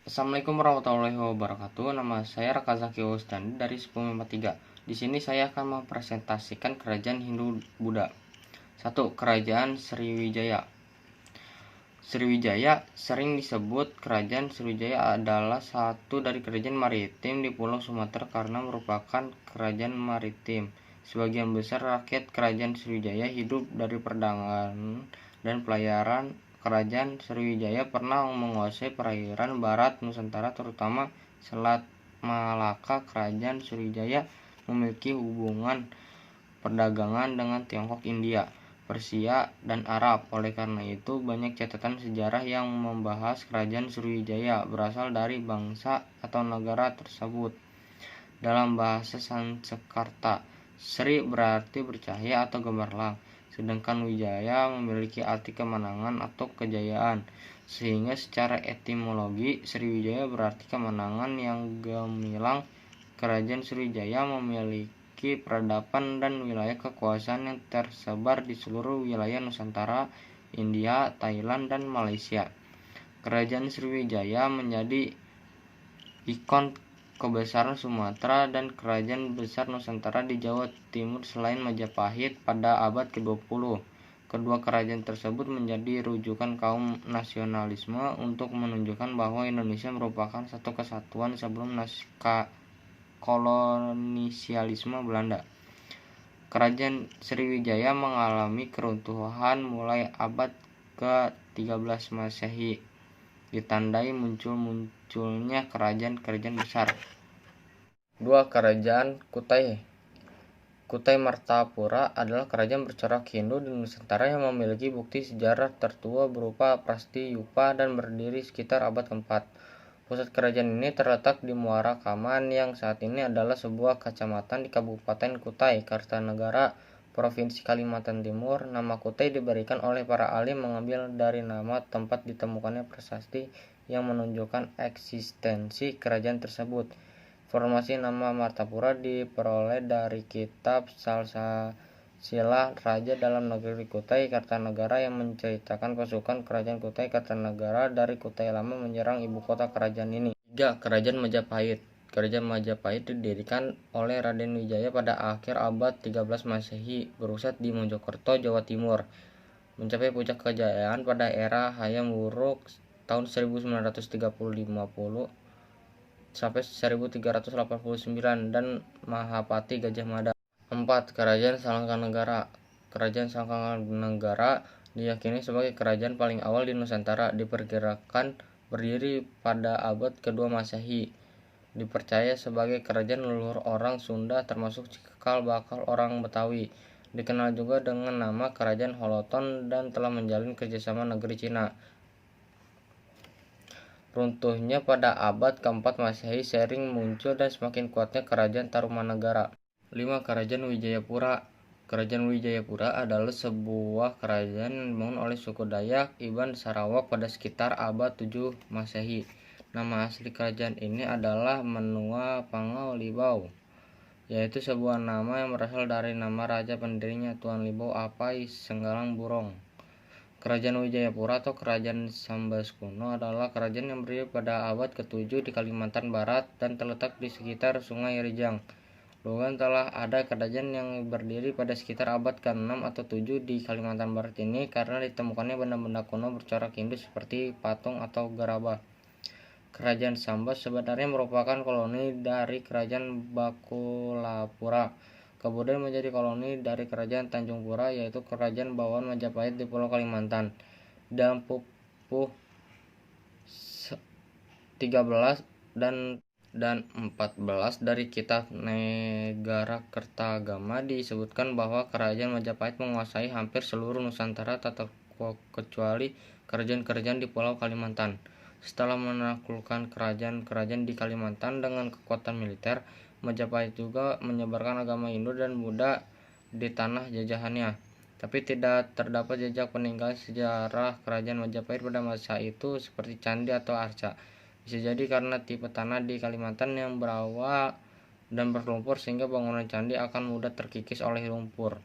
Assalamualaikum warahmatullahi wabarakatuh. Nama saya Raka Zaki Ustandi dari 1053. Di sini saya akan mempresentasikan kerajaan Hindu-Buddha. 1. Kerajaan Sriwijaya. Sriwijaya sering disebut kerajaan Sriwijaya adalah satu dari kerajaan maritim di Pulau Sumatera karena merupakan kerajaan maritim. Sebagian besar rakyat kerajaan Sriwijaya hidup dari perdagangan dan pelayaran. Kerajaan Sriwijaya pernah menguasai perairan barat Nusantara, terutama Selat Malaka. Kerajaan Sriwijaya memiliki hubungan perdagangan dengan Tiongkok, India, Persia, dan Arab. Oleh karena itu, banyak catatan sejarah yang membahas kerajaan Sriwijaya berasal dari bangsa atau negara tersebut. Dalam bahasa Sanskerta, Sri berarti bercahaya atau gemerlap, sedangkan Wijaya memiliki arti kemenangan atau kejayaan, sehingga secara etimologi Sriwijaya berarti kemenangan yang gemilang. Kerajaan Sriwijaya memiliki peradaban dan wilayah kekuasaan yang tersebar di seluruh wilayah Nusantara, India, Thailand, dan Malaysia. Kerajaan Sriwijaya menjadi ikon kebesaran Sumatera dan kerajaan besar Nusantara di Jawa Timur selain Majapahit pada abad ke-20. Kedua kerajaan tersebut menjadi rujukan kaum nasionalisme untuk menunjukkan bahwa Indonesia merupakan satu kesatuan sebelum kolonialisme Belanda. Kerajaan Sriwijaya mengalami keruntuhan mulai abad ke-13 Masehi, ditandai munculnya kerajaan-kerajaan besar. 2. Kerajaan Kutai. Kutai Martapura adalah kerajaan bercorak Hindu di Nusantara yang memiliki bukti sejarah tertua berupa Prasti Yupa dan berdiri sekitar abad ke-4. Pusat kerajaan ini terletak di Muara Kaman yang saat ini adalah sebuah kecamatan di Kabupaten Kutai, Kartanegara, Provinsi Kalimantan Timur. Nama Kutai diberikan oleh para ahli mengambil dari nama tempat ditemukannya prasasti yang menunjukkan eksistensi kerajaan tersebut. Informasi nama Martapura diperoleh dari kitab Salsasila Raja dalam Negeri Kutai Kartanegara yang menceritakan pasukan kerajaan Kutai Kartanegara dari Kutai Lama menyerang ibu kota kerajaan ini. 3. Kerajaan Majapahit. Kerajaan Majapahit didirikan oleh Raden Wijaya pada akhir abad 13 Masehi, berpusat di Mojokerto, Jawa Timur. Mencapai puncak kejayaan pada era Hayam Wuruk tahun 1930 sampai 1389 dan Mahapati Gajah Mada. 4. Kerajaan Salangkanegara. Kerajaan Salangkanegara diyakini sebagai kerajaan paling awal di Nusantara, diperkirakan berdiri pada abad kedua Masehi. Dipercaya sebagai kerajaan leluhur orang Sunda termasuk cikal bakal orang Betawi. Dikenal juga dengan nama Kerajaan Holoton dan telah menjalin kerjasama negeri Cina. Runtuhnya pada abad ke-4 Masehi sering muncul dan semakin kuatnya Kerajaan Tarumanegara. 5. Kerajaan Wijayapura. Kerajaan Wijayapura adalah sebuah kerajaan yang dibangun oleh suku Dayak Iban Sarawak pada sekitar abad 7 Masehi. Nama asli kerajaan ini adalah Menua Pangau Libau, yaitu sebuah nama yang berasal dari nama raja pendirinya, Tuan Libau Apai Senggalang Burong. Kerajaan Wijayapura atau Kerajaan Sambas kuno adalah kerajaan yang berdiri pada abad ke-7 di Kalimantan Barat dan terletak di sekitar Sungai Rijang. Bahkan telah ada kerajaan yang berdiri pada sekitar abad ke-6 atau 7 di Kalimantan Barat ini karena ditemukannya benda-benda kuno bercorak Hindu seperti patung atau gerabah. Kerajaan Sambas sebenarnya merupakan koloni dari Kerajaan Bakulapura, kemudian menjadi koloni dari Kerajaan Tanjung Pura, yaitu Kerajaan Bawahan Majapahit di Pulau Kalimantan. Dalam pupuh 13 dan 14 dari kitab Negara Kertagama disebutkan bahwa Kerajaan Majapahit menguasai hampir seluruh Nusantara tak terkecuali kerajaan-kerajaan di Pulau Kalimantan. Setelah menaklukkan kerajaan-kerajaan di Kalimantan dengan kekuatan militer, Majapahit juga menyebarkan agama Hindu dan Buddha di tanah jajahannya. Tapi tidak terdapat jejak peninggalan sejarah kerajaan Majapahit pada masa itu seperti candi atau arca. Bisa jadi karena tipe tanah di Kalimantan yang berawa dan berlumpur sehingga bangunan candi akan mudah terkikis oleh lumpur.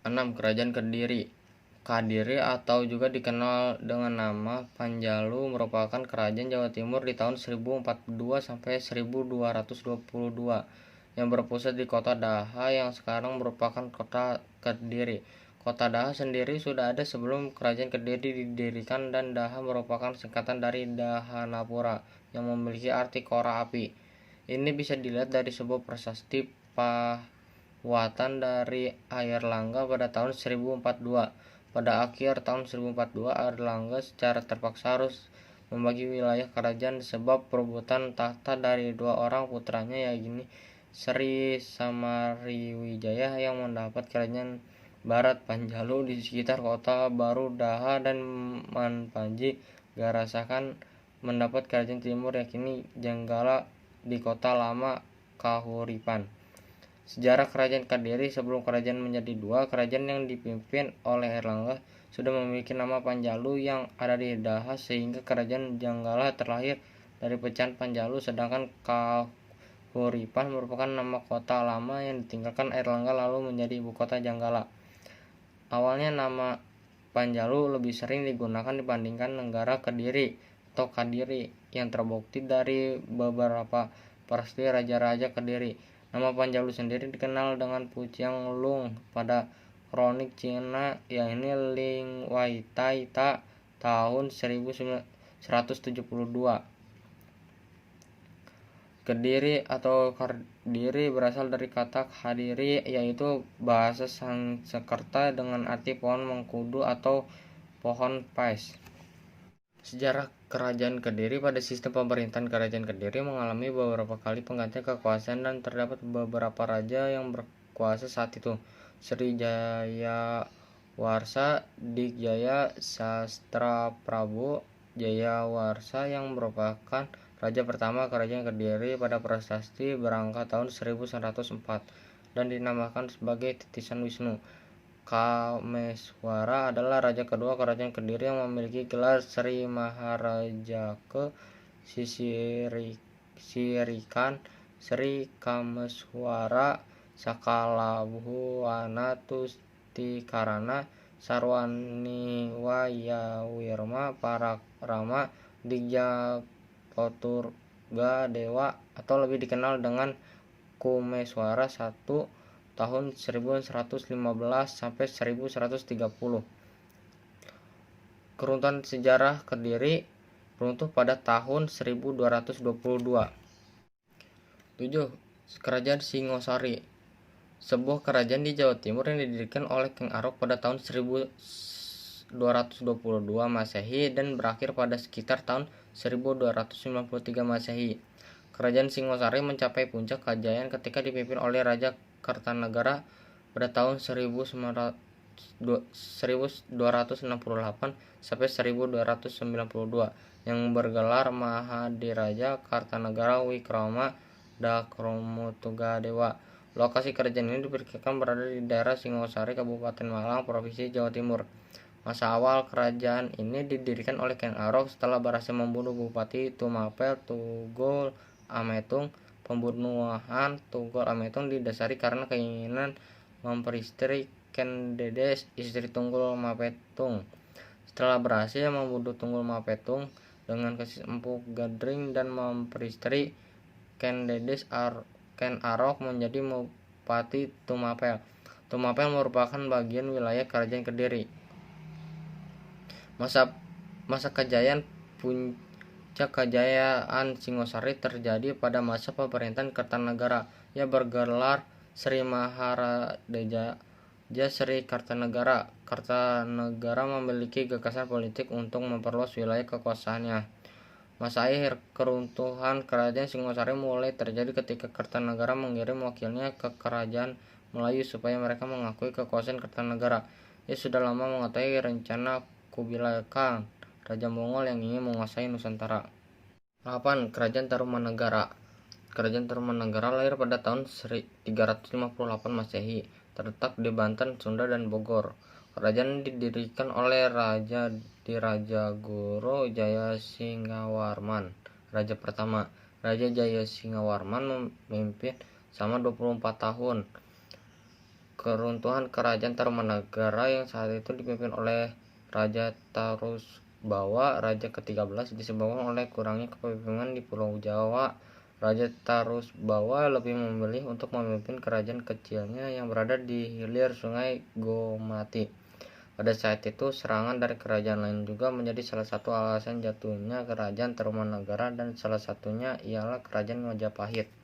6. Kerajaan Kediri. Kadiri atau juga dikenal dengan nama Panjalu merupakan kerajaan Jawa Timur di tahun 1042 sampai 1222 yang berpusat di kota Daha yang sekarang merupakan kota Kediri. Kota Daha sendiri sudah ada sebelum kerajaan Kediri didirikan dan Daha merupakan singkatan dari Dahanapura yang memiliki arti kora api. Ini bisa dilihat dari sebuah prasasti Pahwatan dari Airlangga pada tahun 1042. Pada akhir tahun 1042, Airlangga secara terpaksa harus membagi wilayah kerajaan sebab perebutan tahta dari dua orang putranya, yakni Sri Samariwijaya yang mendapat kerajaan Barat Panjalu di sekitar kota baru Daha dan Manpanji Garasakan mendapat kerajaan timur yakni Jenggala di kota lama Kahuripan. Sejarah kerajaan Kediri sebelum kerajaan menjadi dua, kerajaan yang dipimpin oleh Airlangga sudah memiliki nama Panjalu yang ada di Daha sehingga kerajaan Jenggala terlahir dari pecahan Panjalu, sedangkan Kahuripan merupakan nama kota lama yang ditinggalkan Airlangga lalu menjadi ibu kota Jenggala. Awalnya nama Panjalu lebih sering digunakan dibandingkan negara Kediri atau Kadiri yang terbukti dari beberapa prasasti raja-raja Kediri. Nama Panjalu sendiri dikenal dengan Pujiang Lung pada kronik Cina yakni Ling Wai Tai Ta tahun 1172. Kediri atau Kardiri berasal dari kata Kadiri yaitu bahasa Sanskerta dengan arti pohon mengkudu atau pohon pais. Sejarah Kerajaan Kediri. Pada sistem pemerintahan Kerajaan Kediri mengalami beberapa kali penggantian kekuasaan dan terdapat beberapa raja yang berkuasa saat itu. Sri Jaya Warsa, Dikjaya Sastra Prabu Jayawarsa yang merupakan raja pertama Kerajaan Kediri pada prasasti berangka tahun 1104 dan dinamakan sebagai Titisan Wisnu. Kameswara adalah raja kedua Kerajaan Kediri yang memiliki gelar Sri Maharaja ke Sirikan Sri Kameswara Sakalabhuwana Tustikarana Sarwaniwayawirma Parakrama Dija Poturga Dewa atau lebih dikenal dengan Kumeswara I tahun 1115 sampai 1130. Keruntuhan sejarah Kediri runtuh pada tahun 1222. 7. Kerajaan Singosari. Sebuah kerajaan di Jawa Timur yang didirikan oleh King Arok pada tahun 1222 Masehi dan berakhir pada sekitar tahun 1293 Masehi. Kerajaan Singosari mencapai puncak kejayaan ketika dipimpin oleh Raja Kartanagara pada tahun 1268 sampai 1292 yang bergelar Mahadiraja Kartanagara Wikrama Dakromutugadewa. Lokasi kerajaan ini diperkirakan berada di daerah Singosari, Kabupaten Malang, Provinsi Jawa Timur. Masa awal kerajaan ini didirikan oleh Ken Arok setelah berhasil membunuh Bupati Tumapel Tugol Ametung. Pembunuhan Tugol Ametung didasari karena keinginan memperistri Ken Dedes, istri Tunggul Mapetung. Setelah berhasil membunuh Tunggul Mapetung dengan kasih Empu Gadring dan memperistri Ken Dedes, Ken Arok menjadi Bupati Tumapel. Tumapel merupakan bagian wilayah Kerajaan Kediri. Masa kejayaan Puncak kejayaan Singosari terjadi pada masa pemerintahan Kartanagara. Ia bergelar Sri Maharaja Sri Kartanagara. Kartanagara memiliki gagasan politik untuk memperluas wilayah kekuasaannya. Masa akhir keruntuhan kerajaan Singosari mulai terjadi ketika Kartanagara mengirim wakilnya ke kerajaan Melayu supaya mereka mengakui kekuasaan Kartanagara. Ia sudah lama mengetahui rencana Kubilai Khan, Raja Mongol yang ingin menguasai Nusantara. 8. Kerajaan Tarumanagara. Kerajaan Tarumanagara lahir pada tahun 358 Masehi, terletak di Banten, Sunda, dan Bogor. Kerajaan didirikan oleh Raja Dirajagoro Jayasingawarman, raja pertama. Raja Jayasingawarman memimpin selama 24 tahun. Keruntuhan kerajaan Tarumanagara yang saat itu dipimpin oleh Raja Tarusbawa, Raja ke-13, disebabkan oleh kurangnya kepemimpinan di Pulau Jawa. Raja Tarusbawa lebih memilih untuk memimpin kerajaan kecilnya yang berada di hilir Sungai Gomati. Pada saat itu, serangan dari kerajaan lain juga menjadi salah satu alasan jatuhnya kerajaan Tarumanagara, dan salah satunya ialah kerajaan Majapahit.